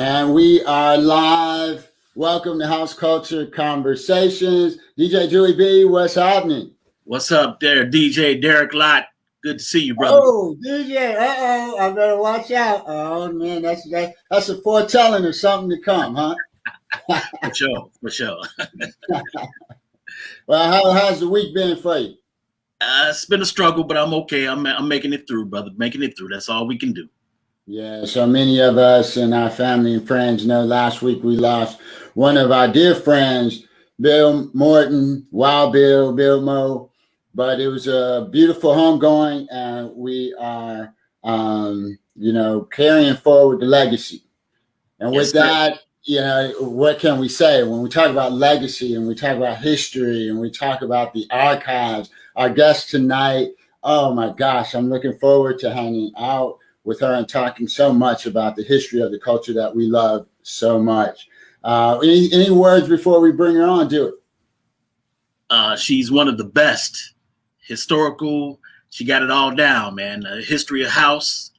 And we are live. Welcome to House Culture Conversations. DJ Julie B, what's happening? What's up there, DJ Derek Lott? Good to see you, brother. Oh, DJ, I better watch out. Oh, man, that's a foretelling of something to come, huh? For sure. Well, how's the week been for you? It's been a struggle, but I'm okay. I'm making it through, brother. Making it through. That's all we can do. Yeah, so many of us and our family and friends know last week we lost one of our dear friends, Bill Morton, Wild Bill Mo. But it was a beautiful homegoing, and we are, carrying forward the legacy. And with that, what can we say? When we talk about legacy and we talk about history and we talk about the archives, our guest tonight, oh my gosh, I'm looking forward to hanging out with her and talking so much about the history of the culture that we love so much. Any words before we bring her on? Do it. She's one of the best. Historical. She got it all down, man. History of house.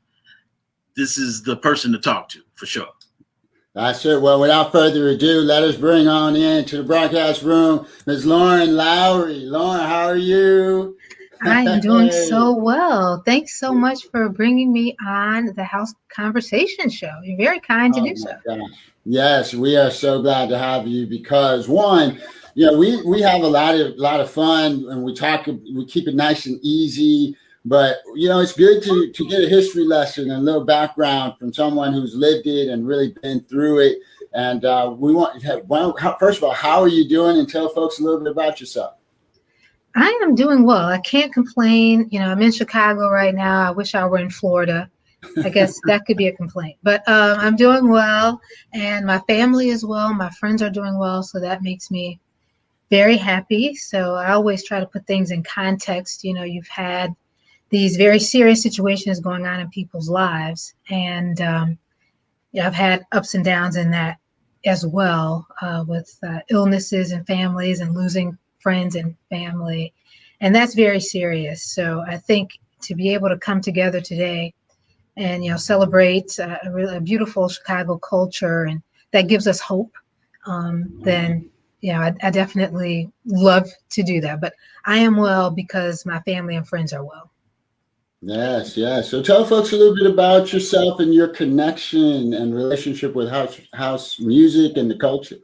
This is the person to talk to, for sure. That's it. Well, without further ado, let us bring on in to the broadcast room, Ms. Lauren Lowery. Lauren, how are you? I am doing so well. Thanks so much for bringing me on the House Conversation Show. You're very kind to do so. Gosh. Yes, we are so glad to have you because one, we have a lot of fun and we keep it nice and easy. But it's good to get a history lesson and a little background from someone who's lived it and really been through it. And we want first of all, how are you doing? And tell folks a little bit about yourself. I am doing well. I can't complain. I'm in Chicago right now. I wish I were in Florida. I guess that could be a complaint. But I'm doing well, and my family as well. My friends are doing well, so that makes me very happy. So I always try to put things in context. You've had these very serious situations going on in people's lives, and I've had ups and downs in that as well, with illnesses and families and losing friends and family, and that's very serious. So I think to be able to come together today and celebrate a beautiful Chicago culture, and that gives us hope, then I definitely love to do that. But I am well because my family and friends are well. Yes. So tell folks a little bit about yourself and your connection and relationship with house music and the culture.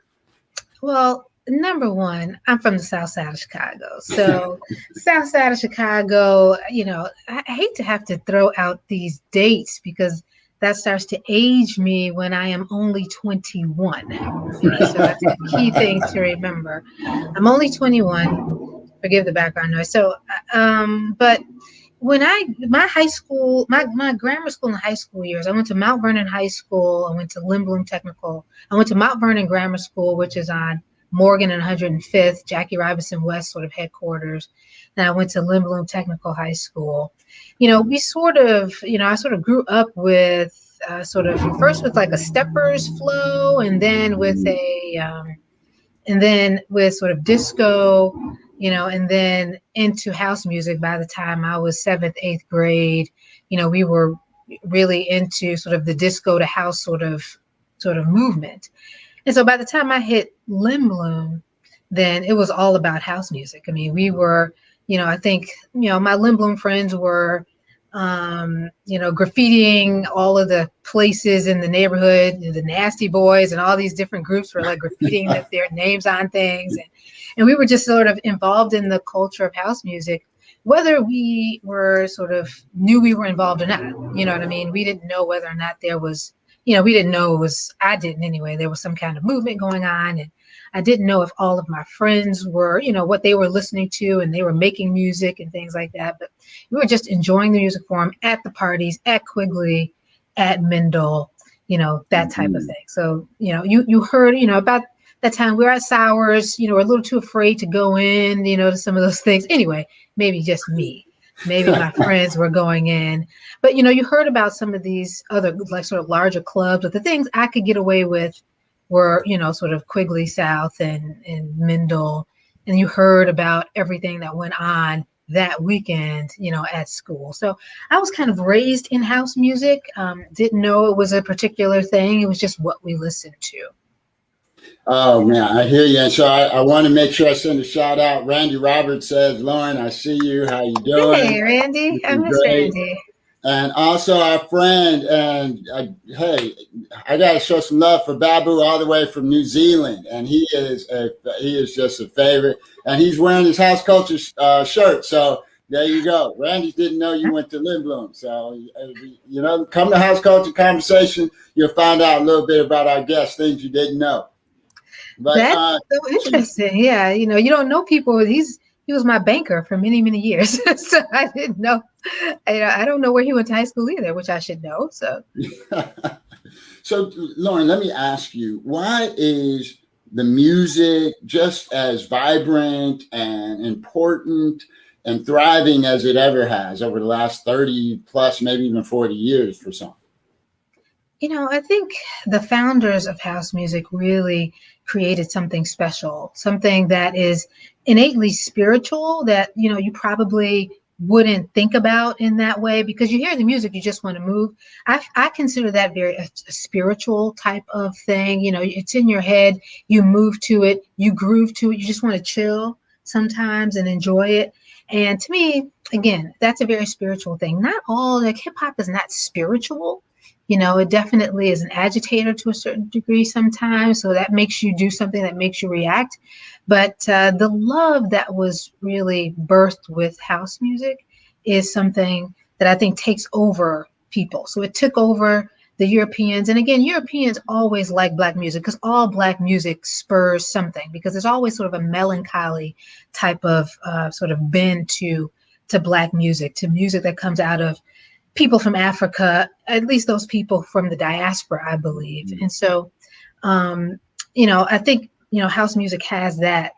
Well, number one, I'm from the South Side of Chicago. So South Side of Chicago, I hate to have to throw out these dates because that starts to age me when I am only 21. So that's a key thing to remember. I'm only 21. Forgive the background noise. So, but when my grammar school and high school years, I went to Mount Vernon High School. I went to Lynn Bloom Technical. I went to Mount Vernon Grammar School, which is on Morgan and 105th, Jackie Robinson West sort of headquarters. And I went to Lynn Bloom Technical High School. We sort of, I sort of grew up with first with like a steppers flow, and then with sort of disco, and then into house music. By the time I was 7th, 8th grade, we were really into sort of the disco to house sort of movement. And so by the time I hit Lynn Bloom, then it was all about house music. I mean, we were, I think, my Lynn Bloom friends were, graffitiing all of the places in the neighborhood, the Nasty Boys and all these different groups were like graffitiing their names on things. And we were just sort of involved in the culture of house music, whether we were sort of knew we were involved or not. You know what I mean? We didn't know whether or not there was, we didn't know I didn't anyway, there was some kind of movement going on. And I didn't know if all of my friends were, what they were listening to, and they were making music and things like that. But we were just enjoying the music forum at the parties, at Quigley, at Mendel, that type of thing. So, you heard, about that time we were at Sowers, we're a little too afraid to go in, to some of those things. Anyway, maybe just me. Maybe my friends were going in, but you heard about some of these other like sort of larger clubs, but the things I could get away with were, sort of Quigley South and Mendel. And you heard about everything that went on that weekend, at school. So I was kind of raised in house music. Didn't know it was a particular thing. It was just what we listened to. Oh man, I hear you. And so I want to make sure I send a shout out. Randy Roberts says, Lauren, I see you. How you Hey, doing? Randy. I miss Great. Randy. And also our friend, and hey, I got to show some love for Babu all the way from New Zealand, and he is just a favorite, and he's wearing his house culture shirt. So there you go. Randy didn't know you went to Lindblom, so come to House Culture Conversation. You'll find out a little bit about our guests, things you didn't know. But That's so interesting. Yeah, you don't know people. He was my banker for many, many years. So I didn't know. I don't know where he went to high school either, which I should know. So, so Lauren, let me ask you, why is the music just as vibrant and important and thriving as it ever has over the last 30 plus, maybe even 40 years for some? I think the founders of house music really created something special, something that is innately spiritual that, you probably wouldn't think about in that way because you hear the music, you just want to move. I consider that a spiritual type of thing. It's in your head, you move to it, you groove to it, you just want to chill sometimes and enjoy it. And to me, again, that's a very spiritual thing. Not all, like hip hop is not spiritual. It definitely is an agitator to a certain degree sometimes. So that makes you do something that makes you react. But the love that was really birthed with house music is something that I think takes over people. So it took over the Europeans. And again, Europeans always like Black music because all Black music spurs something, because there's always sort of a melancholy type of sort of bend to Black music, to music that comes out of people from Africa, at least those people from the diaspora, I believe. And so, I think, house music has that.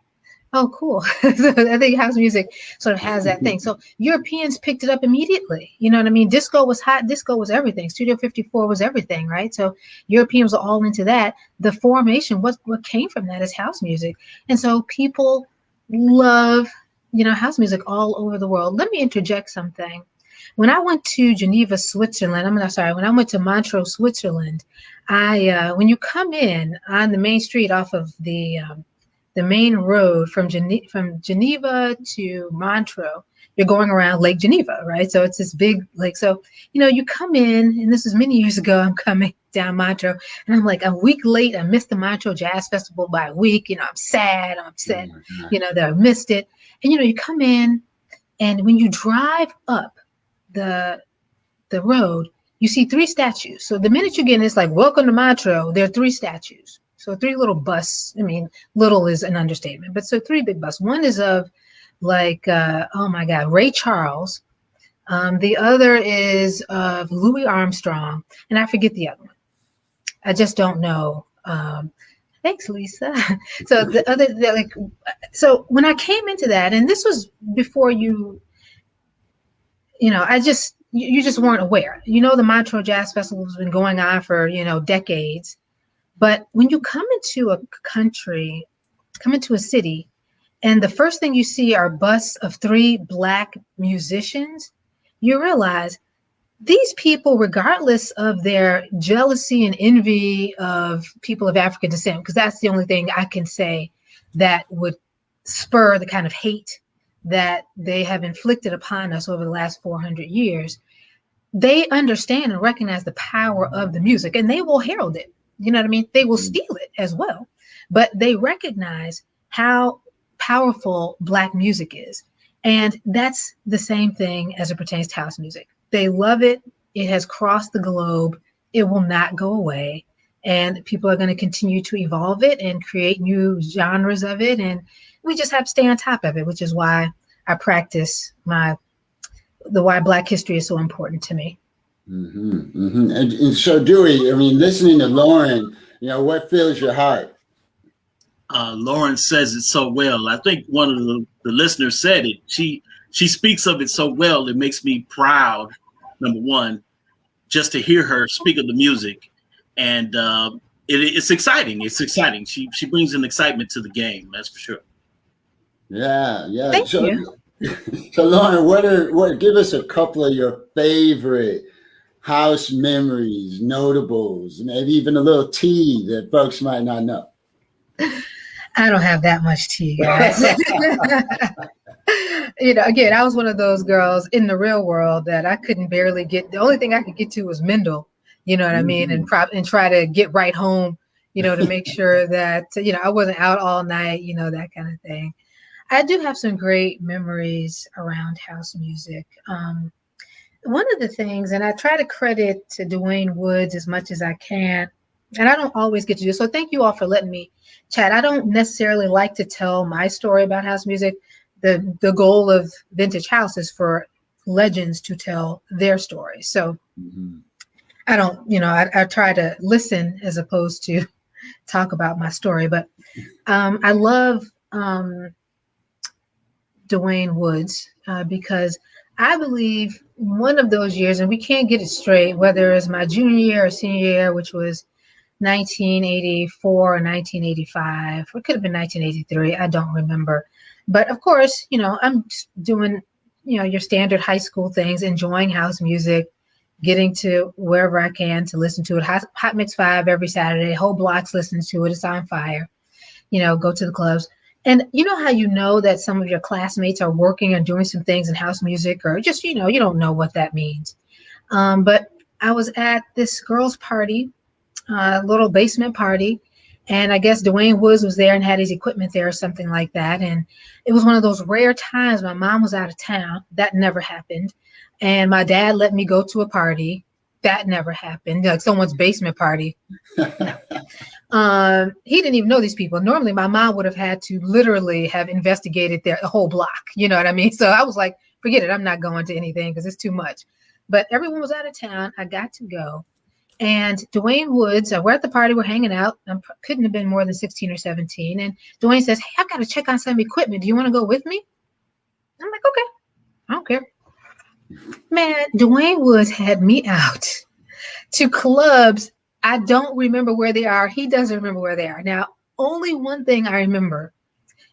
Oh, cool. I think house music sort of has that thing. So Europeans picked it up immediately. You know what I mean? Disco was hot. Disco was everything. Studio 54 was everything, right? So Europeans are all into that. The formation, what came from that is house music. And so people love, house music all over the world. Let me interject something. When I went to Geneva, Switzerland, when I went to Montreux, Switzerland, when you come in on the main street off of the main road from Geneva to Montreux, you're going around Lake Geneva, right? So it's this big lake. So, you come in, and this is many years ago, I'm coming down Montreux, and I'm like a week late. I missed the Montreux Jazz Festival by a week. I'm sad. I'm upset, that I missed it. And, you come in, and when you drive up the road, you see 3 statues. So the minute you get in, it's like, welcome to Montreux. There are 3 statues. So 3 little busts. I mean, little is an understatement, but so 3 big busts. One is of oh my God, Ray Charles. The other is of Louis Armstrong, and I forget the other one. I just don't know. Thanks, Lisa. So the other, so when I came into that, and this was before you you just weren't aware. The Montreux Jazz Festival has been going on for, decades. But when you come into a country, come into a city, and the first thing you see are busts of 3 Black musicians, you realize these people, regardless of their jealousy and envy of people of African descent, because that's the only thing I can say that would spur the kind of hate that they have inflicted upon us over the last 400 years, they understand and recognize the power of the music, and they will herald it. You know what I mean? They will steal it as well, but they recognize how powerful Black music is. And that's the same thing as it pertains to house music. They love it. It has crossed the globe. It will not go away. And people are going to continue to evolve it and create new genres of it. And we just have to stay on top of it, which is why I practice why Black history is so important to me. Mm-hmm, mm-hmm. And so, Dewey, I mean, listening to Lauren, what fills your heart? Lauren says it so well. I think one of the listeners said it. She speaks of it so well. It makes me proud, number one, just to hear her speak of the music. And it's exciting. It's exciting. She brings an excitement to the game. That's for sure. Yeah. Thank you. So Lauren, what give us a couple of your favorite house memories, notables, maybe even a little tea that folks might not know. I don't have that much tea, guys. Again, I was one of those girls in the real world that I couldn't barely get. The only thing I could get to was Mendel, you know what I mean, and try to get right home, to make sure that I wasn't out all night, that kind of thing. I do have some great memories around house music. One of the things, and I try to credit to Dwayne Woods as much as I can, and I don't always get to do so. Thank you all for letting me chat. I don't necessarily like to tell my story about house music. The goal of Vintage House is for legends to tell their story. So I don't, I try to listen as opposed to talk about my story. But I love Dwayne Woods because I believe one of those years, and we can't get it straight, whether it's my junior year or senior year, which was 1984 or 1985, or it could have been 1983. I don't remember. But of course, I'm doing, your standard high school things, enjoying house music, getting to wherever I can to listen to it. Hot Mix 5 every Saturday, whole blocks listening to it. It's on fire. Go to the clubs. And you know how you know that some of your classmates are working and doing some things in house music, or just, you don't know what that means. But I was at this girl's party, little basement party, and I guess Dwayne Woods was there and had his equipment there or something like that. And it was one of those rare times my mom was out of town. That never happened. And my dad let me go to a party. That never happened, like someone's basement party. He didn't even know these people. Normally, my mom would have had to literally have investigated the whole block. You know what I mean? So I was like, forget it. I'm not going to anything because it's too much. But everyone was out of town. I got to go. And Dwayne Woods, we're at the party. We're hanging out. I couldn't have been more than 16 or 17. And Dwayne says, hey, I've got to check on some equipment. Do you want to go with me? I'm like, okay. I don't care. Man, Dwayne Woods had me out to clubs. I don't remember where they are. He doesn't remember where they are. Now, only one thing I remember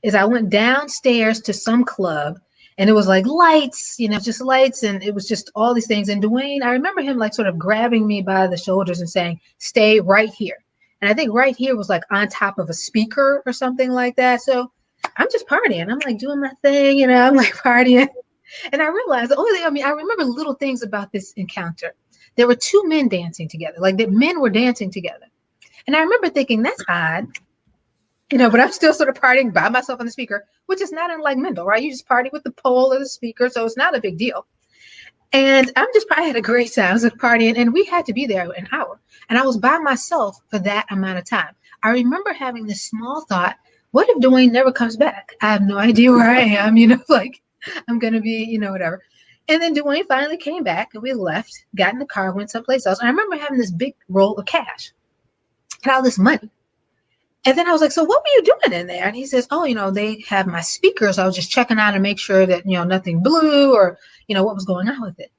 is I went downstairs to some club and it was like lights, just lights. And it was just all these things. And Dwayne, I remember him like sort of grabbing me by the shoulders and saying, stay right here. And I think right here was like on top of a speaker or something like that. So I'm just partying. I'm like doing my thing, I'm like partying. And I realized the only thing, I remember little things about this encounter. There were two men dancing together, like the men were dancing together. And I remember thinking, that's odd, but I'm still sort of partying by myself on the speaker, which is not unlike Mendel, right? You just party with the pole or the speaker, so it's not a big deal. And I had a great time. I was partying, and we had to be there an hour. And I was by myself for that amount of time. I remember having this small thought, what if Dwayne never comes back? I have no idea where I am, like I'm going to be, whatever. And then Dwayne finally came back and we left, got in the car, went someplace else. And I remember having this big roll of cash and all this money. And then I was like, so what were you doing in there? And he says, oh, they have my speakers. I was just checking out to make sure that, nothing blew or, what was going on with it.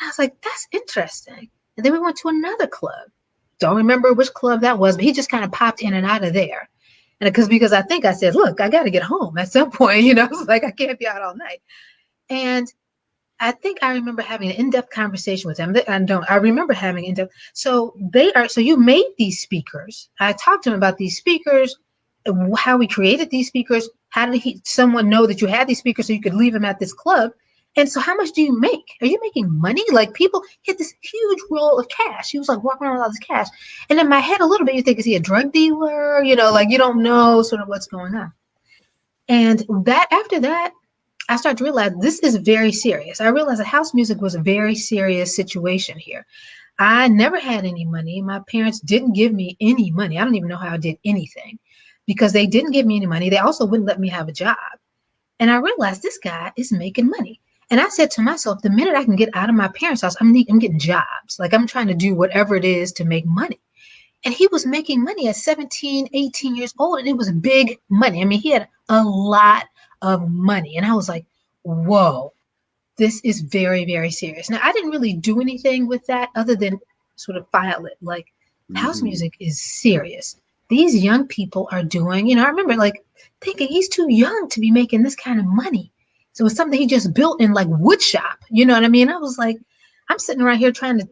And I was like, that's interesting. And then we went to another club. Don't remember which club that was, but he just kind of popped in and out of there. And because I think I said, look, I got to get home at some point, like I can't be out all night. And I think I remember having an in-depth conversation with them. I remember having in-depth. So you made these speakers. I talked to him about these speakers, how we created these speakers. How did someone know that you had these speakers so you could leave them at this club? And so how much do you make? Are you making money? Like people hit this huge roll of cash. He was like walking around with all this cash. And in my head a little bit, you think, is he a drug dealer? Like you don't know sort of what's going on. And after that, I started to realize this is very serious. I realized that house music was a very serious situation here. I never had any money. My parents didn't give me any money. I don't even know how I did anything because they didn't give me any money. They also wouldn't let me have a job. And I realized this guy is making money. And I said to myself, the minute I can get out of my parents' house, I'm getting jobs. Like I'm trying to do whatever it is to make money. And he was making money at 17, 18 years old. And it was big money. I mean, he had a lot of money. And I was like, whoa, this is very, very serious. Now, I didn't really do anything with that other than sort of file it. Like house music is serious. These young people are doing, I remember like thinking he's too young to be making this kind of money. So it was something he just built in like wood shop. You know what I mean? I was like, I'm sitting around here trying to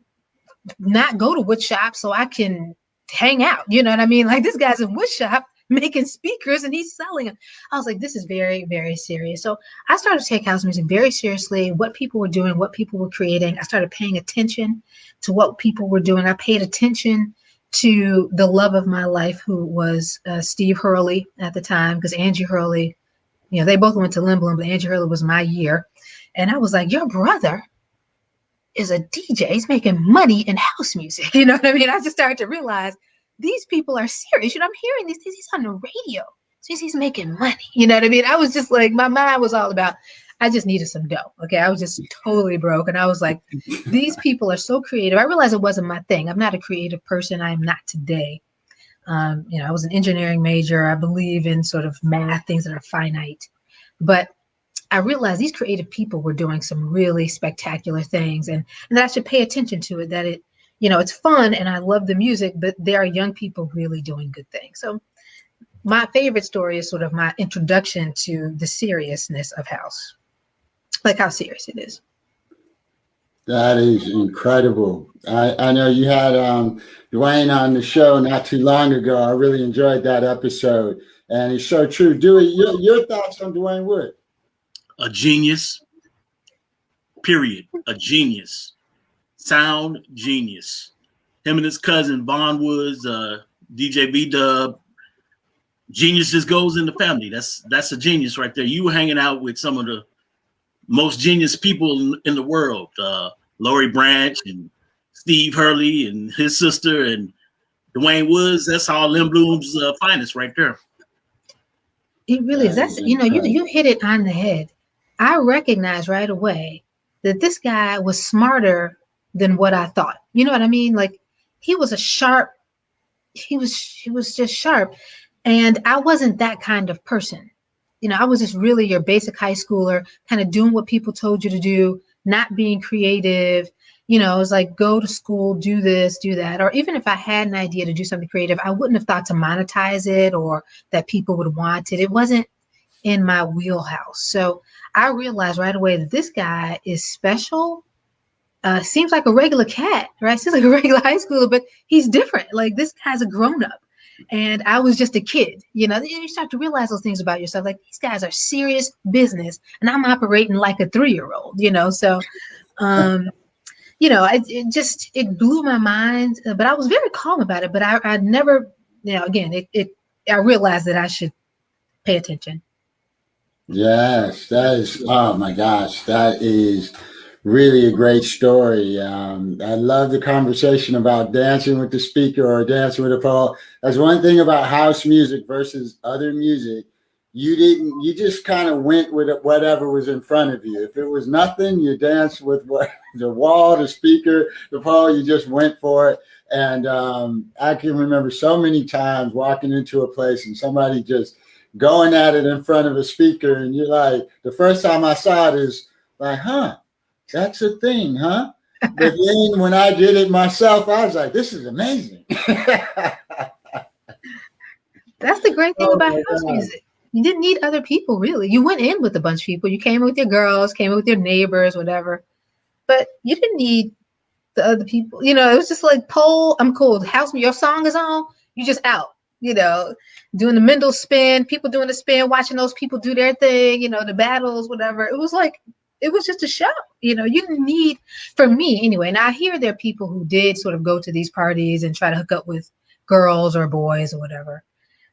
not go to wood shop so I can hang out. You know what I mean? Like this guy's in wood shop making speakers and he's selling them. I was like, this is very, very serious. So I started to take house music very seriously, what people were doing, what people were creating. I started paying attention to what people were doing. I paid attention to the love of my life, who was Steve Hurley at the time, because Angie Hurley, you know, they both went to Lindblom, but Angie Hurley was my year. And I was like, your brother is a DJ. He's making money in house music. You know what I mean? I just started to realize these people are serious. You know, I'm hearing these things. He's on the radio. So he's making money. You know what I mean? I was just like, my mind was all about, I just needed some dough. Okay. I was just totally broke. And I was like, these people are so creative. I realized it wasn't my thing. I'm not a creative person. I'm not today. You know, I was an engineering major. I believe in sort of math, things that are finite. But I realized these creative people were doing some really spectacular things, and that I should pay attention to it, that it, you know, it's fun and I love the music, but there are young people really doing good things. So my favorite story is sort of my introduction to the seriousness of house, like how serious it is. That is incredible. I know you had Dwayne on the show not too long ago. I really enjoyed that episode, and it's so true. Dewey, your thoughts on Dwayne Wood? A genius, period. A genius. Sound genius. Him and his cousin Vaughn Woods, DJ B-Dub. Genius just goes in the family. That's a genius right there. You were hanging out with some of the most genius people in the world. Lowery Branch and Steve Hurley and his sister and Dwayne Woods. That's all Lindblom's finest right there. It really is. That's, you know, you hit it on the head. I recognized right away that this guy was smarter than what I thought. You know what I mean? Like he was he was just sharp. And I wasn't that kind of person. You know, I was just really your basic high schooler, kind of doing what people told you to do, not being creative. You know, it was like, go to school, do this, do that. Or even if I had an idea to do something creative, I wouldn't have thought to monetize it or that people would want it. It wasn't in my wheelhouse. So I realized right away that this guy is special. Seems like a regular cat, right? Seems like a regular high schooler, but he's different. Like this guy's a grown-up. And I was just a kid. You know, you start to realize those things about yourself. Like these guys are serious business and I'm operating like a 3-year-old, you know? So, you know, it blew my mind, but I was very calm about it. But I never, you know, again, I realized that I should pay attention. Yes, that is, oh my gosh, that is really a great story. I love the conversation about dancing with the speaker or dancing with a pole. That's one thing about house music versus other music. You just kind of went with whatever was in front of you. If it was nothing, you danced with what the wall, the speaker, the pole, you just went for it. And I can remember so many times walking into a place and somebody just going at it in front of a speaker. And you're like, the first time I saw it is like, huh, that's a thing, huh? But then when I did it myself, I was like, this is amazing. That's the great thing about house music. You didn't need other people, really. You went in with a bunch of people. You came in with your girls, came in with your neighbors, whatever. But you didn't need the other people. You know, it was just like, pole, I'm cool. House, your song is on, you just out. You know, doing the Mendel spin, people doing the spin, watching those people do their thing, you know, the battles, whatever. It was like, it was just a show. You know, you didn't need, for me anyway. Now I hear there are people who did sort of go to these parties and try to hook up with girls or boys or whatever.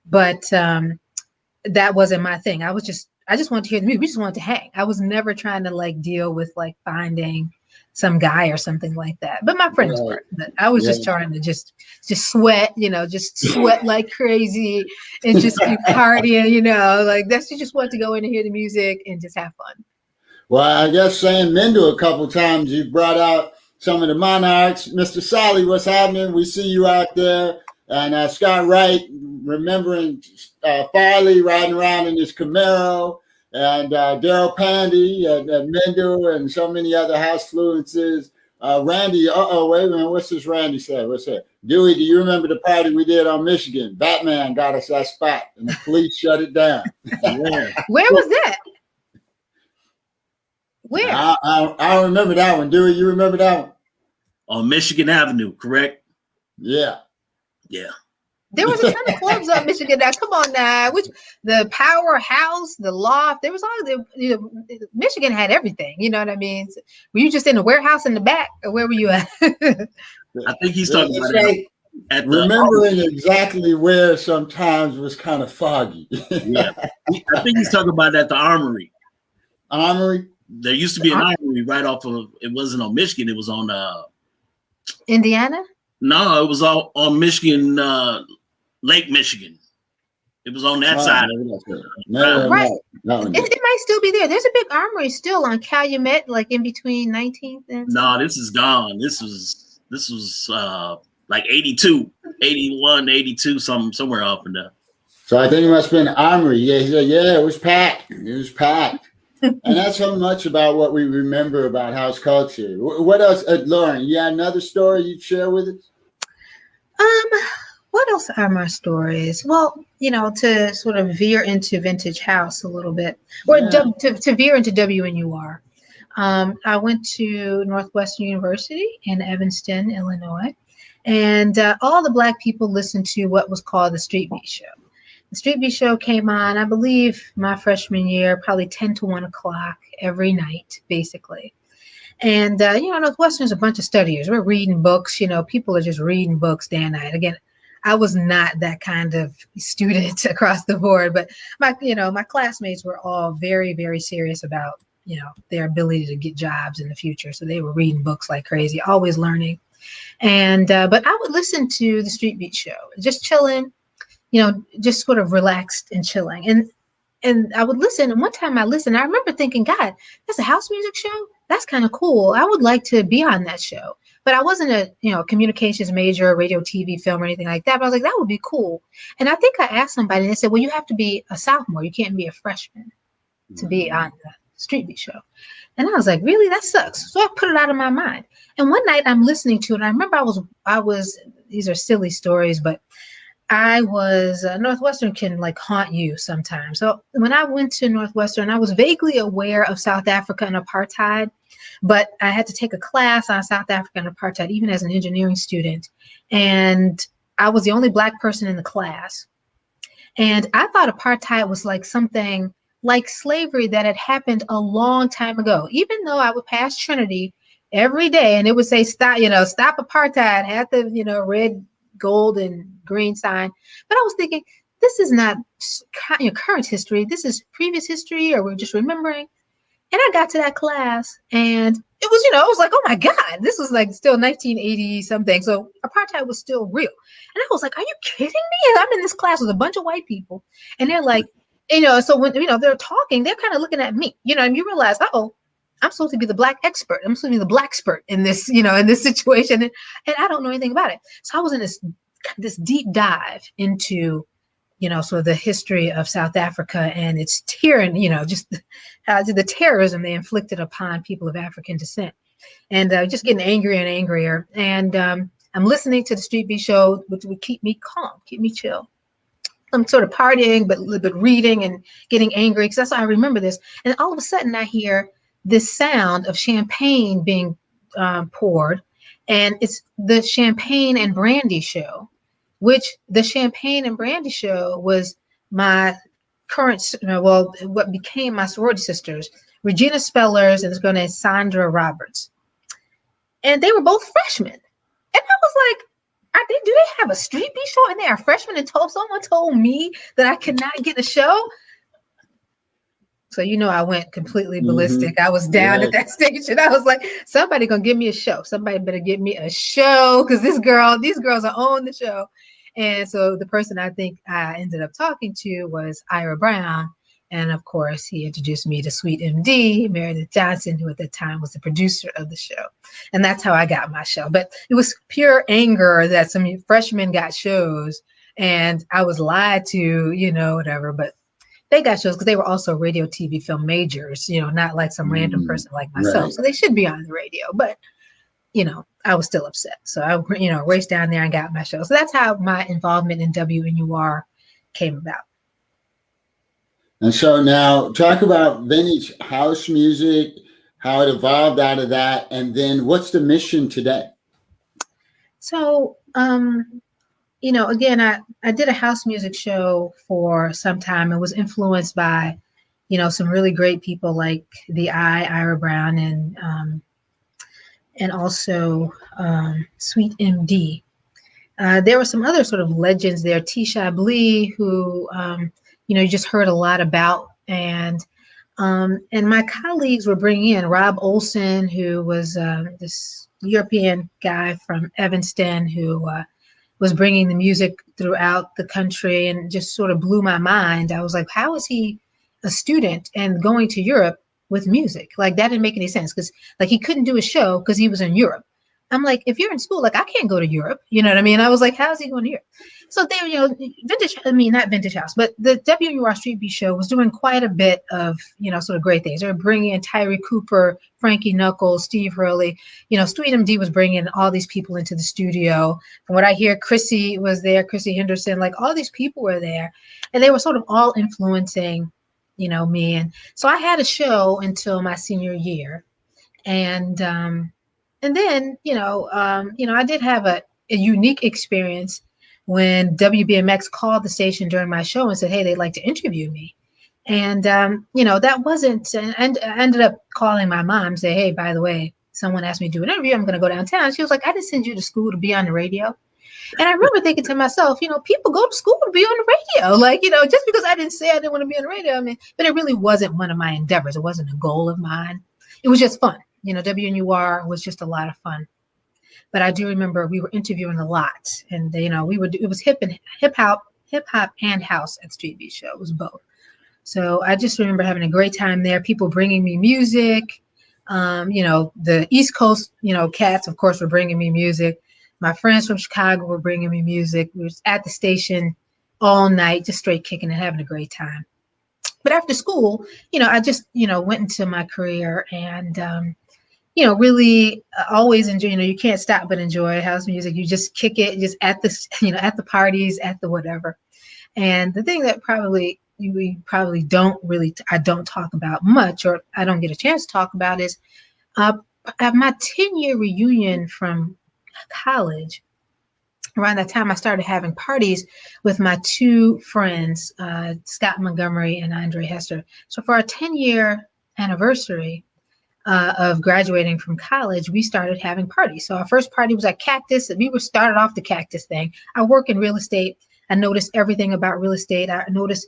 But that wasn't my thing. I just wanted to hear the music. We just wanted to hang. I was never trying to like deal with like finding some guy or something like that. But my friends were. But I was just trying to just sweat, you know, just sweat like crazy and just keep partying, you know, like you just want to go in and hear the music and just have fun. Well, I guess saying Mendel a couple times, you brought out some of the Monarchs. Mr. Solly, what's happening? We see you out there. And Scott Wright, remembering Farley riding around in his Camaro, and Daryl Pandy and Mendel and so many other house fluences. Randy, wait a minute, what's this Randy say? What's that? Dewey, do you remember the party we did on Michigan? Batman got us that spot and the police shut it down. Yeah. Where was that? Where? I don't remember that one. Dewey, you remember that one? On Michigan Avenue, correct? Yeah. Yeah. There was a ton of clubs on Michigan. Now, come on now. Which the Powerhouse, the Loft. There was all the. Michigan had everything. You know what I mean? Were you just in the warehouse in the back, or where were you at? I think he's talking It's about like at remembering exactly where sometimes was kind of foggy. Yeah, I think he's talking about at the Armory. Armory. There used to be an Armory right off of. It wasn't on Michigan. It was on. Indiana. No, it was all on Michigan, Lake Michigan. It was on that side. Right. It might still be there. There's a big Armory still on Calumet, like in between 19th and. No, this is gone. This was like 82, 81, 82, somewhere up in there. So I think it must have been Armory. Yeah, he said, yeah, it was packed. It was packed. And that's so much about what we remember about house culture. What else, Lauren? You got another story you'd share with us? What else are my stories? Well, to sort of veer into vintage house a little bit, or to veer into WNUR. I went to Northwestern University in Evanston, Illinois, and all the Black people listened to what was called the Street Beat Show. The Street Beat Show came on, I believe, my freshman year, probably 10 to 1 o'clock every night, basically. And, Northwestern's a bunch of studiers. We're reading books. People are just reading books day and night. Again, I was not that kind of student across the board, but my classmates were all very, very serious about, their ability to get jobs in the future. So they were reading books like crazy, always learning. And, but I would listen to the Street Beat Show, just chilling, just sort of relaxed and chilling. And I would listen. And one time I listened, I remember thinking, God, that's a house music show? That's kind of cool. I would like to be on that show. But I wasn't a, communications major, radio, TV, film, or anything like that. But I was like, that would be cool. And I think I asked somebody, and they said, well, you have to be a sophomore. You can't be a freshman to be on the Street Beat Show. And I was like, really? That sucks. So I put it out of my mind. And one night I'm listening to it. And I remember I was, these are silly stories, but I was, Northwestern can like haunt you sometimes. So when I went to Northwestern, I was vaguely aware of South Africa and apartheid, but I had to take a class on South Africa and apartheid, even as an engineering student. And I was the only Black person in the class. And I thought apartheid was like something like slavery that had happened a long time ago, even though I would pass Trinity every day and it would say, stop apartheid, had the, red, gold and green sign. But I was thinking, this is not current history. This is previous history, or we're just remembering. And I got to that class and it was, it was like, oh my God, this was like still 1980 something. So apartheid was still real. And I was like, are you kidding me? And I'm in this class with a bunch of white people. And they're like, so when, they're talking, they're kind of looking at me, and you realize, I'm supposed to be the Black expert. I'm supposed to be the Black expert in this, in this situation. And I don't know anything about it. So I was in this deep dive into, sort of the history of South Africa and its tyranny, just the terrorism they inflicted upon people of African descent. And just getting angrier and angrier. And I'm listening to the Street Beat Show, which would keep me calm, keep me chill. I'm sort of partying, but reading and getting angry, because that's how I remember this. And all of a sudden I hear this sound of champagne being poured, and it's the Champagne and Brandy Show, which the Champagne and Brandy Show was my current, what became my sorority sisters, Regina Spellers and this girl named Sandra Roberts. And they were both freshmen. And I was like, do they have a Street Beat Show and they are freshmen, and someone told me that I could not get a show? So, I went completely ballistic. I was down at that stage and I was like, somebody gonna give me a show. Somebody better give me a show, because these girls are on the show. And so the person I think I ended up talking to was Ira Brown. And of course, he introduced me to Sweet MD, Meredith Johnson, who at the time was the producer of the show. And that's how I got my show. But it was pure anger that some freshmen got shows and I was lied to, whatever. But they got shows because they were also radio, TV, film majors, not like some random person like myself. Right. So they should be on the radio. But, I was still upset. So I, raced down there and got my show. So that's how my involvement in WNUR came about. And so now talk about vintage house music. how it evolved out of that, and then what's the mission today? So, again, I did a house music show for some time and was influenced by, some really great people like Ira Brown, and also Sweet MD. There were some other sort of legends there, T. Chablis, who, you just heard a lot about. And my colleagues were bringing in Rob Olson, who was this European guy from Evanston, who was bringing the music throughout the country, and just sort of blew my mind. I was like, how is he a student and going to Europe with music? Like, that didn't make any sense, because like he couldn't do a show because he was in Europe. I'm like, if you're in school, like I can't go to Europe. You know what I mean? I was like, how's he going to Europe? So they were, not Vintage House, but the WNUR Street Beat show was doing quite a bit of, sort of great things. They were bringing in Tyree Cooper, Frankie Knuckles, Steve Hurley. Sweet MD was bringing all these people into the studio. From what I hear, Chrissy was there, Chrissy Henderson, like all these people were there, and they were sort of all influencing, me. And so I had a show until my senior year. And then, I did have a unique experience when WBMX called the station during my show and said, hey, they'd like to interview me. And, that wasn't, and I ended up calling my mom and say, hey, by the way, someone asked me to do an interview. I'm going to go downtown. She was like, I didn't send you to school to be on the radio. And I remember thinking to myself, people go to school to be on the radio. Like, just because I didn't say I didn't want to be on the radio, but it really wasn't one of my endeavors. It wasn't a goal of mine. It was just fun. WNUR was just a lot of fun. But I do remember we were interviewing a lot, and it was hip hop and house at Street Beat show. It was both. So I just remember having a great time there. People bringing me music. The East Coast, cats, of course, were bringing me music. My friends from Chicago were bringing me music. We were at the station all night, just straight kicking and having a great time. But after school, I just, went into my career and, really always enjoy, you can't stop but enjoy house music. You just kick it just at the, at the parties, at the whatever. And the thing that we probably I don't talk about much, or I don't get a chance to talk about, is at my 10-year reunion from college. Around that time, I started having parties with my two friends, Scott Montgomery and Andre Hester. So for our 10-year anniversary of graduating from college, we started having parties. So our first party was at Cactus. We started off the Cactus thing. I work in real estate. I noticed everything about real estate. I noticed,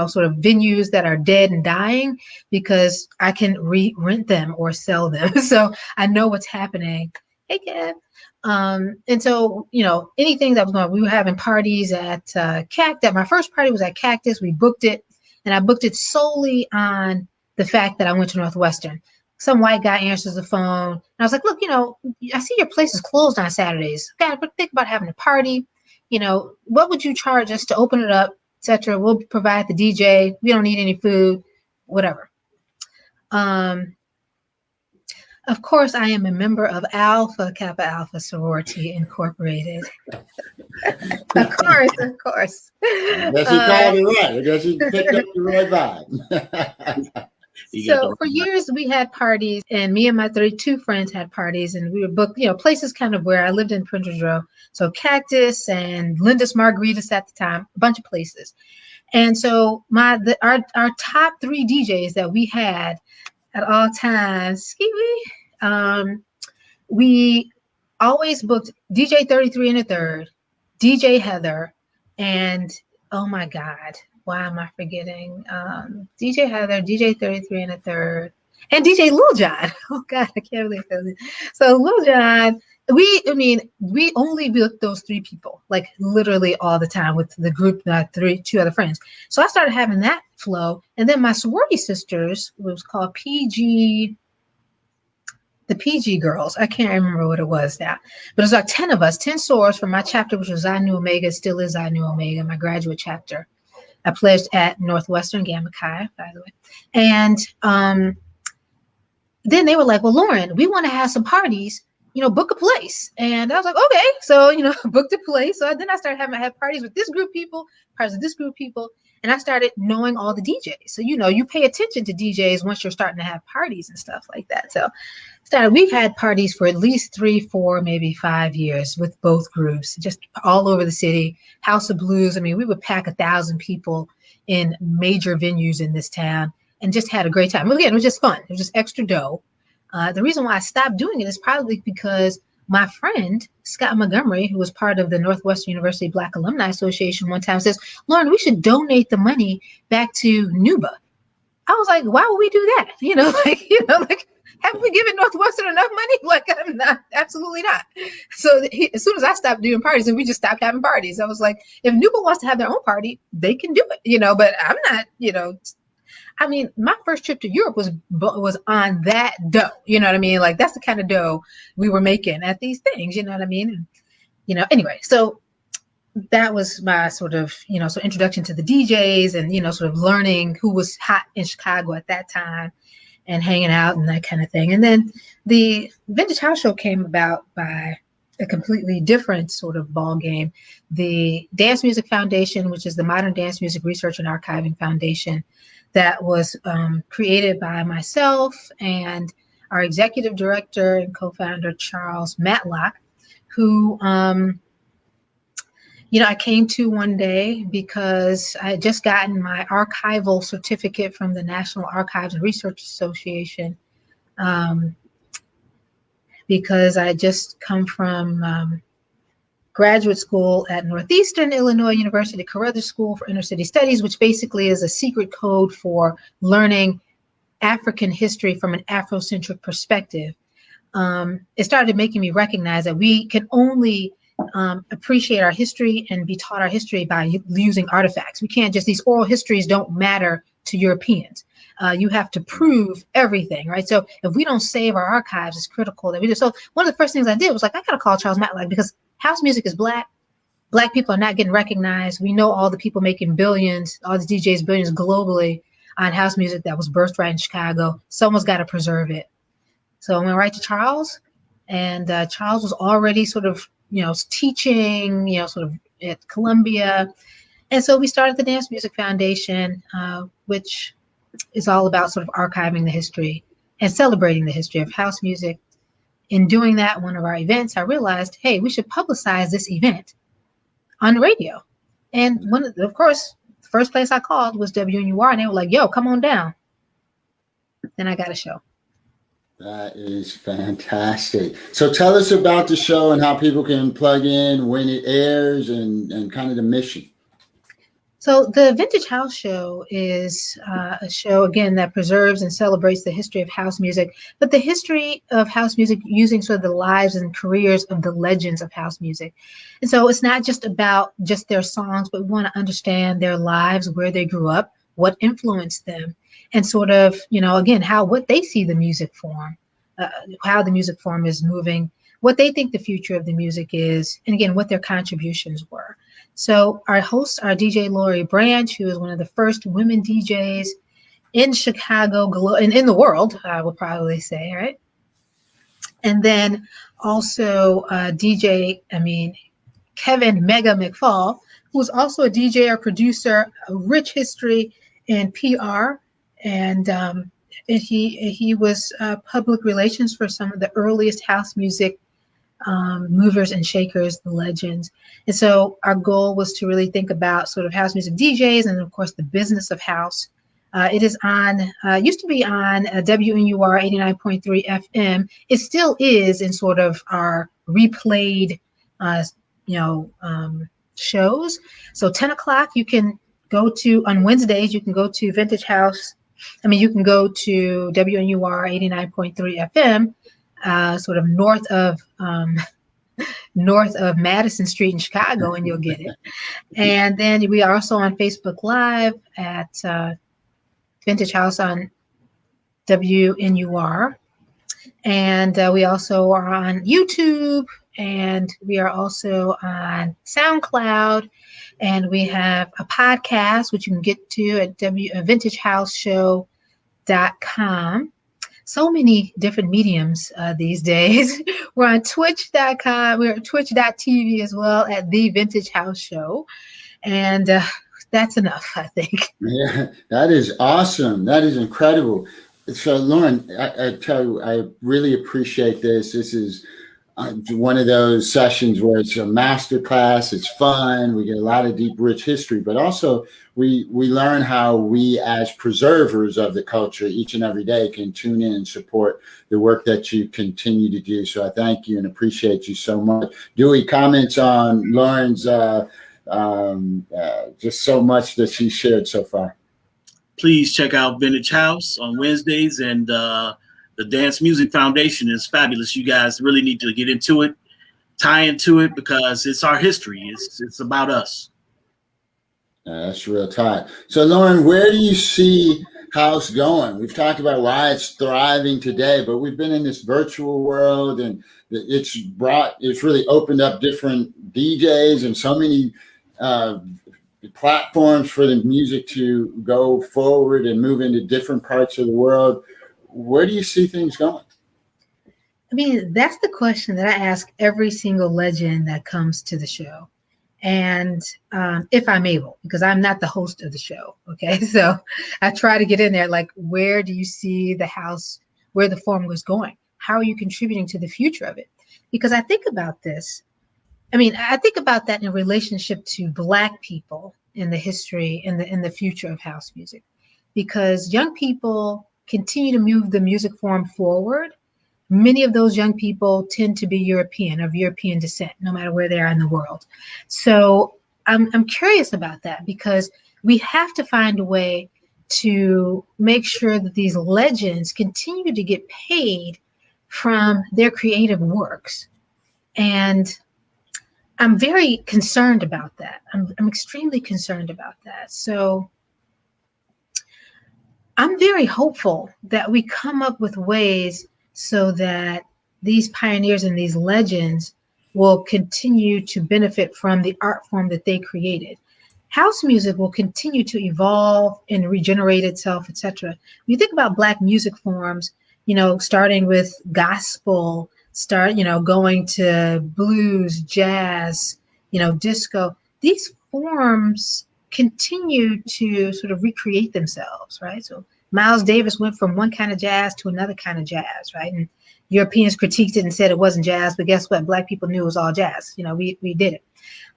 sort of venues that are dead and dying, because I can rent them or sell them. So I know what's happening. Hey, Kev. And so, anything that was going on, we were having parties at Cactus. My first party was at Cactus. We booked it, and I booked it solely on the fact that I went to Northwestern. Some white guy answers the phone, and I was like, look, I see your place is closed on Saturdays. Okay, but think about having a party. What would you charge us to open it up, etc.? We'll provide the DJ. We don't need any food, whatever. Of course, I am a member of Alpha Kappa Alpha Sorority Incorporated. Of course. I guess you called it right. I guess you picked up the right vibe. So for years we had parties, and me and my 32 friends had parties, and we would book, places kind of where I lived in Printer's Row. So Cactus and Linda's Margaritas at the time, a bunch of places. And so our top 3 DJs that we had at all times, we always booked DJ 33 and a third, DJ Heather, and oh my God, why am I forgetting? DJ Heather, DJ 33 and a third, and DJ Lil Jon. Oh God, I can't believe it. So Lil Jon, we only booked those 3 people, like literally all the time with the group, 2 other friends. So I started having that flow. And then my sorority sisters, it was called the PG girls. I can't remember what it was now, but it was like 10 of us, 10 sorors from my chapter, which was Xi Nu Omega, still is Xi Nu Omega, my graduate chapter. I pledged at Northwestern Gamma Chi, by the way. And then they were like, well, Lauren, we want to have some parties, book a place. And I was like, okay. So, booked a place. So then I started having parties with this group of people, parties with this group of people. And I started knowing all the DJs. So, you pay attention to DJs once you're starting to have parties and stuff like that. So we've had parties for at least 3, 4, maybe 5 years with both groups, just all over the city. House of Blues. I mean, we would pack 1,000 people in major venues in this town and just had a great time. Again, it was just fun. It was just extra dough. The reason why I stopped doing it is probably because my friend, Scott Montgomery, who was part of the Northwestern University Black Alumni Association, one time says, Lauren, we should donate the money back to NUBA. I was like, why would we do that? Haven't we given Northwestern enough money? Like, I'm not, absolutely not. So as soon as I stopped doing parties, and we just stopped having parties, I was like, if NUBA wants to have their own party, they can do it, but I'm not, I mean, my first trip to Europe was on that dough. You know what I mean? Like, that's the kind of dough we were making at these things. You know what I mean? Anyway, so that was my sort of, introduction to the DJs and, sort of learning who was hot in Chicago at that time and hanging out and that kind of thing. And then the Vintage House Show came about by a completely different sort of ball game. The Dance Music Foundation, which is the Modern Dance Music Research and Archiving Foundation, that was created by myself and our executive director and co-founder, Charles Matlock, who, I came to one day because I had just gotten my archival certificate from the National Archives and Research Association, because I had just come from graduate school at Northeastern Illinois University Carruthers School for Inner City Studies, which basically is a secret code for learning African history from an Afrocentric perspective. It started making me recognize that we can only appreciate our history and be taught our history by using artifacts. We can't just, these oral histories don't matter to Europeans. You have to prove everything, right? So if we don't save our archives, it's critical that we do. So one of the first things I did was like, I gotta call Charles Matlock, because house music is Black. Black people are not getting recognized. We know all the people making billions, all the DJs billions globally on house music that was birthed right in Chicago. Someone's got to preserve it. So I went right to Charles, and Charles was already sort of, teaching, sort of at Columbia. And so we started the Dance Music Foundation, which is all about sort of archiving the history and celebrating the history of house music. In doing that, one of our events, I realized, hey, we should publicize this event on the radio. And of course, the first place I called was WNUR, and they were like, yo, come on down. Then I got a show. That is fantastic. So tell us about the show and how people can plug in when it airs and kind of the mission. So the Vintage House Show is a show, again, that preserves and celebrates the history of house music, but the history of house music using sort of the lives and careers of the legends of house music. And so it's not just about just their songs, but we want to understand their lives, where they grew up, what influenced them, and sort of, again, what they see the music form, how the music form is moving, what they think the future of the music is, and again, what their contributions were. So our host, our DJ Lowery Branch, who is one of the first women DJs in Chicago and in the world, I would probably say, right? And then also Kevin Mega McFall, who's also a DJ or producer, a rich history in PR, and he was public relations for some of the earliest house music movers and shakers, the legends. And so our goal was to really think about sort of house music DJs and, of course, the business of house. It is on, used to be on WNUR 89.3 FM. It still is in sort of our replayed, shows. So 10 o'clock, you can go to, on Wednesdays, you can go to Vintage House. You can go to WNUR 89.3 FM. Sort of north of Madison Street in Chicago, and you'll get it. And then we are also on Facebook Live at Vintage House on WNUR. And we also are on YouTube, and we are also on SoundCloud, and we have a podcast, which you can get to at vintagehouseshow.com. so many different mediums these days. We're on twitch.com. We're at twitch.tv as well at The Vintage House Show. And that's enough, I think. Yeah, that is awesome. That is incredible. So, Lauren, I tell you, I really appreciate this. This is one of those sessions where it's a master class. It's fun. We get a lot of deep, rich history, but also we learn how we, as preservers of the culture, each and every day, can tune in and support the work that you continue to do. So, I thank you and appreciate you so much. Dewey, comments on Lauren's just so much that she shared so far. Please check out Vintage House on Wednesdays, and the Dance Music Foundation is fabulous. You guys really need to get into it, tie into it, because it's our history. It's about us. That's real tight. So, Lauren, where do you see house going? We've talked about why it's thriving today, but we've been in this virtual world, and it's really opened up different DJs and so many platforms for the music to go forward and move into different parts of the world. Where do you see things going? I mean, that's the question that I ask every single legend that comes to the show. And if I'm able, because I'm not the host of the show. Okay. So I try to get in there, like, where do you see the house, where the form was going? How are you contributing to the future of it? Because I think about this. I mean, I think about that in relationship to Black people in the history, in the future of house music, because young people continue to move the music form forward. Many of those young people tend to be European, of European descent, no matter where they are in the world. So I'm curious about that, because we have to find a way to make sure that these legends continue to get paid from their creative works. And I'm very concerned about that. I'm extremely concerned about that. So I'm very hopeful that we come up with ways so that these pioneers and these legends will continue to benefit from the art form that they created. House music will continue to evolve and regenerate itself, etc. When you think about Black music forms, starting with gospel, going to blues, jazz, disco, these forms continue to sort of recreate themselves, right? So Miles Davis went from one kind of jazz to another kind of jazz, right? And Europeans critiqued it and said it wasn't jazz, but guess what? Black people knew it was all jazz. We did it.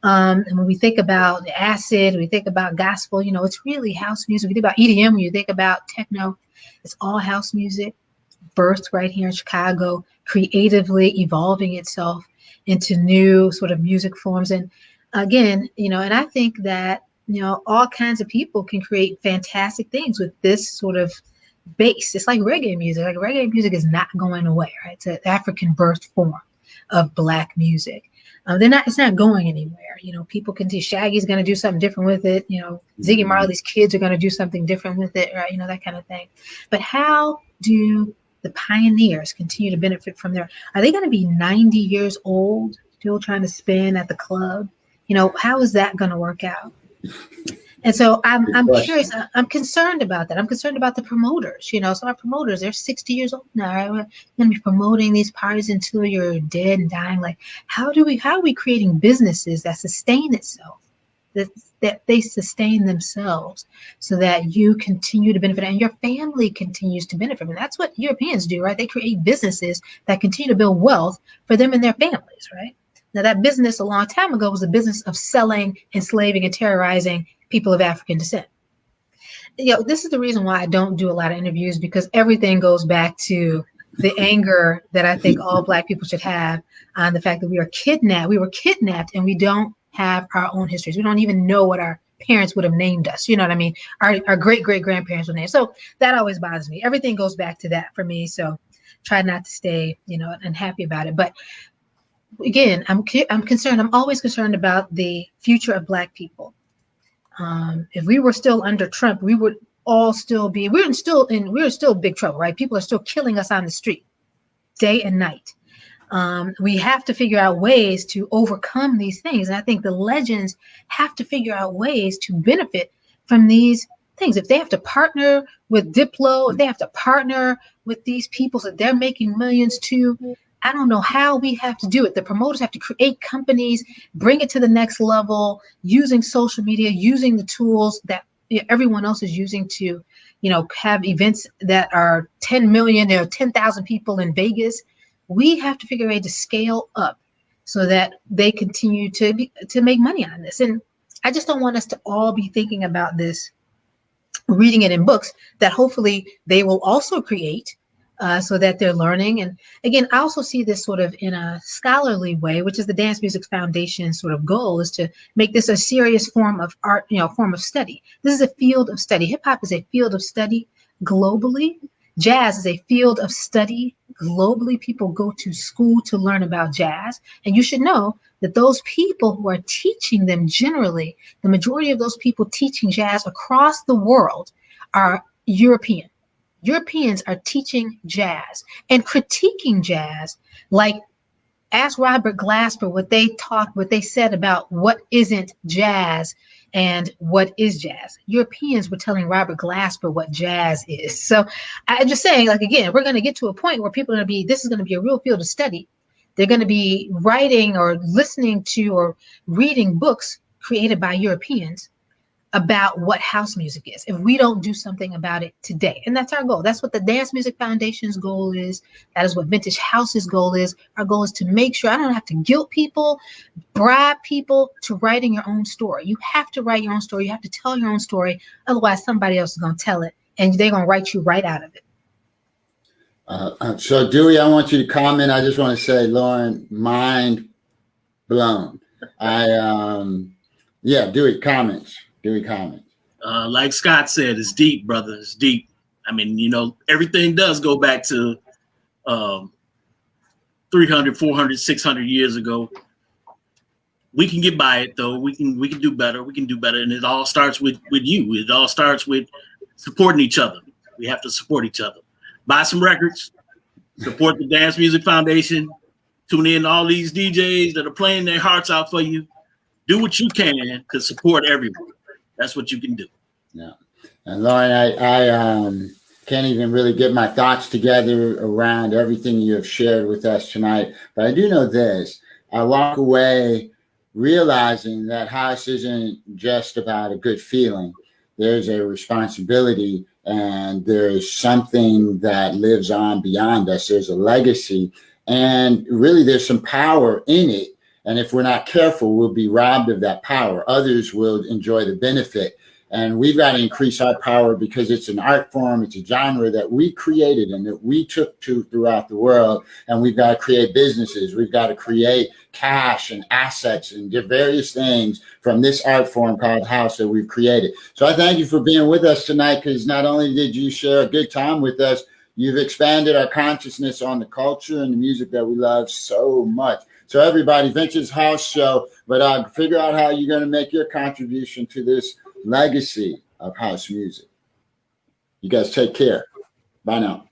And when we think about acid, we think about gospel, it's really house music. We think about EDM, when you think about techno, it's all house music, birthed right here in Chicago, creatively evolving itself into new sort of music forms. And again, and I think that, all kinds of people can create fantastic things with this sort of base. It's like reggae music. Like, reggae music is not going away, right? It's an African birth form of Black music. It's not going anywhere. People can see Shaggy's going to do something different with it. Ziggy Marley's kids are going to do something different with it, right? That kind of thing. But how do the pioneers continue to benefit from are they going to be 90 years old, still trying to spin at the club? How is that going to work out? And so I'm curious. I'm concerned about that. I'm concerned about the promoters. So our promoters, they're 60 years old now. Right? We're going to be promoting these parties until you're dead and dying. Like, how are we creating businesses that sustain itself, that they sustain themselves, so that you continue to benefit and your family continues to benefit? And that's what Europeans do, right? They create businesses that continue to build wealth for them and their families, right? Now, that business a long time ago was the business of selling, enslaving, and terrorizing people of African descent. This is the reason why I don't do a lot of interviews, because everything goes back to the anger that I think all Black people should have on the fact that we were kidnapped and we don't have our own histories. We don't even know what our parents would have named us. You know what I mean? Our great-great-grandparents would name. So that always bothers me. Everything goes back to that for me. So try not to stay, unhappy about it. But again, I'm concerned. I'm always concerned about the future of Black people. If we were still under Trump, we would all still be, we're still in big trouble, right? People are still killing us on the street day and night. We have to figure out ways to overcome these things. And I think the legends have to figure out ways to benefit from these things. If they have to partner with Diplo, if they have to partner with these people so they're making millions too, I don't know how we have to do it. The promoters have to create companies, bring it to the next level, using social media, using the tools that everyone else is using to, have events that are 10 million or 10,000 people in Vegas. We have to figure a way to scale up so that they continue to make money on this. And I just don't want us to all be thinking about this, reading it in books that hopefully they will also create so that they're learning. And again, I also see this sort of in a scholarly way, which is the Dance Music Foundation sort of goal, is to make this a serious form of art, form of study. This is a field of study. Hip hop is a field of study globally. Jazz is a field of study globally. People go to school to learn about jazz. And you should know that those people who are teaching them, generally, the majority of those people teaching jazz across the world are European. Europeans are teaching jazz and critiquing jazz. Like, ask Robert Glasper what they said about what isn't jazz and what is jazz. Europeans were telling Robert Glasper what jazz is. So I'm just saying, like, again, we're going to get to a point where people are going to be, this is going to be a real field of study. They're going to be writing or listening to or reading books created by Europeans about what house music is, if we don't do something about it today. And that's our goal. That's what the Dance Music Foundation's goal is. That is what Vintage House's goal is. Our goal is to make sure I don't have to guilt people, bribe people to writing your own story. You have to write your own story. You have to tell your own story. Otherwise, somebody else is going to tell it, and they're going to write you right out of it. So Dewey, I want you to comment. I just want to say, Lauren, mind blown. Dewey, comments. Like Scott said, it's deep, brother. It's deep. I mean, everything does go back to 300, 400, 600 years ago. We can get by it, though. We can do better. We can do better. And it all starts with you. It all starts with supporting each other. We have to support each other. Buy some records. Support the Dance Music Foundation. Tune in to all these DJs that are playing their hearts out for you. Do what you can to support everyone. That's what you can do. Yeah. And Lauren, I can't even really get my thoughts together around everything you have shared with us tonight. But I do know this. I walk away realizing that house isn't just about a good feeling. There's a responsibility, and there's something that lives on beyond us. There's a legacy, and really there's some power in it. And if we're not careful, we'll be robbed of that power. Others will enjoy the benefit. And we've got to increase our power because it's an art form, it's a genre that we created and that we took to throughout the world. And we've got to create businesses. We've got to create cash and assets and various things from this art form called house that we've created. So I thank you for being with us tonight, because not only did you share a good time with us, you've expanded our consciousness on the culture and the music that we love so much. So everybody, Vintage House Show, but figure out how you're going to make your contribution to this legacy of house music. You guys take care. Bye now.